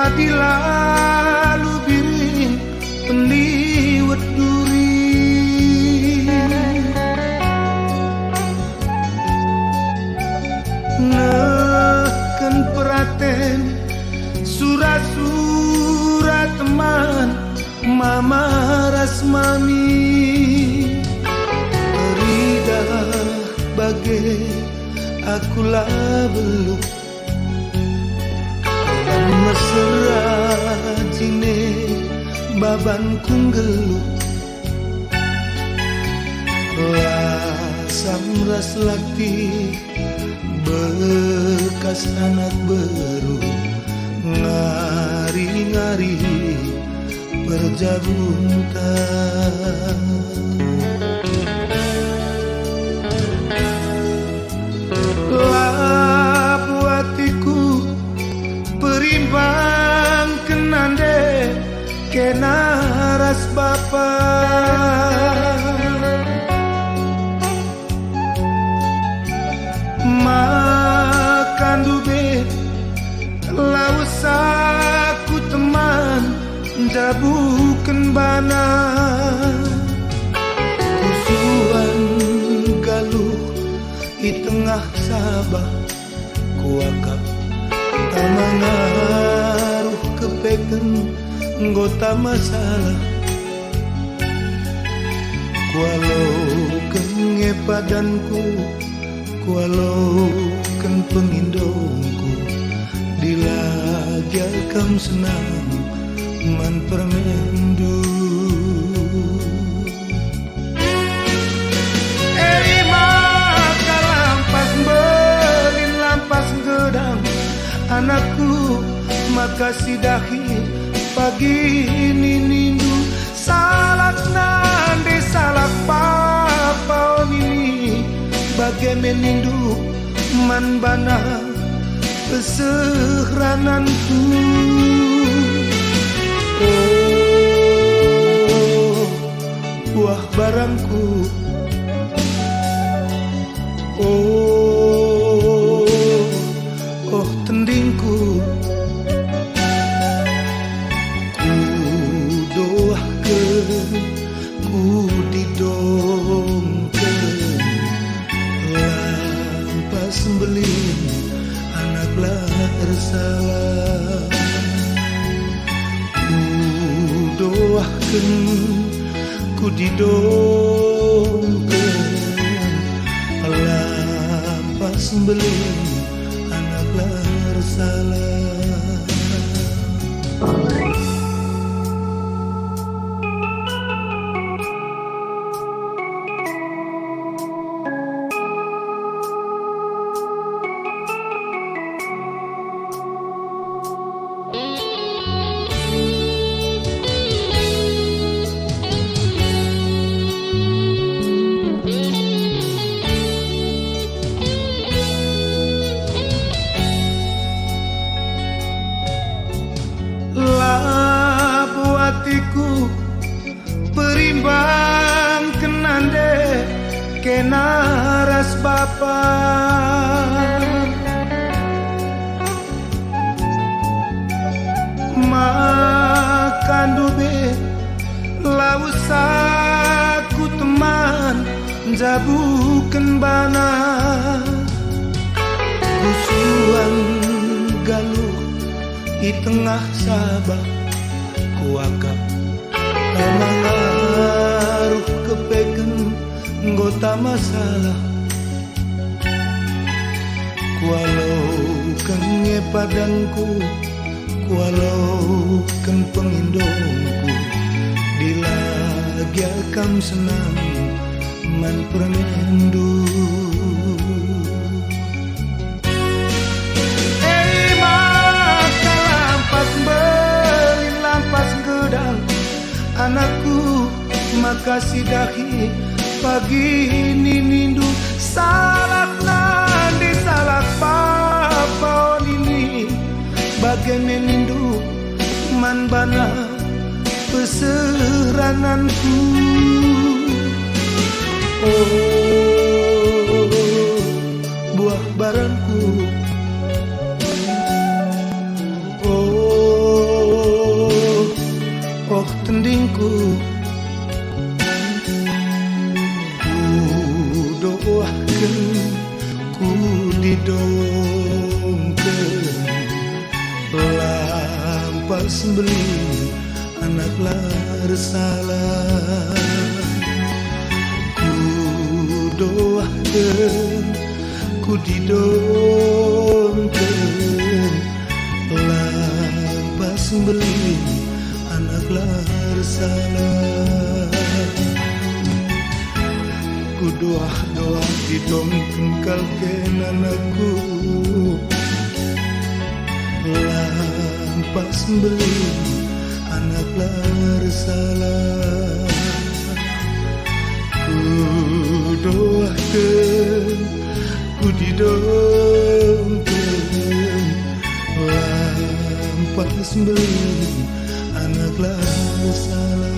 Adilalu biring penliwet duri neken peraten surat-surat teman mama rasmani Ridah bagai akulah beluk mesra jine baban kunggeluk lasam ras laki bekas anak beru ngari-ngari berjabuntan labu hatiku perimbang kenande kena ras bapa makan dube laus aku teman jabukan bana tusuan galuh di tengah sabah kuakap tak mengaruh kepeken anggota masalah walau kenge padanku walau ken pengindongku dilagakam senang man permendu anakku makasih dahi pagi ini nindu salak nande salak papa ini bagai menindu man bana pesehrananku oh buah barangku oh tendingku ku doakeun ku didongkeun lampas belin anak lahir salah ku doakeun ku didongkeun lampas belin bersalah. Hatiku perimbang kenande kena ras bapa makan dube laus aku teman jabukan bana kusuan galuh di tengah sabah kuakap mengaruh kepeken anggota masalah walau kenge padanku walau ken pengindongku dilagakam senang man permendu anakku makasih dahi pagi ini nindu salak nandi salak papa ini bagai menindu man bana peserananku oh buah barangku oh roh tendingku. Ku doakan, ku didongken, lampas beli anak larsalah. Ku doakan, ku didongken, lampas beli anak larsalah. Ku doa didongken kalken anakku, lampas beli anak larsalah. Ku doakan, ku didongken, lampas beli anak larsalah.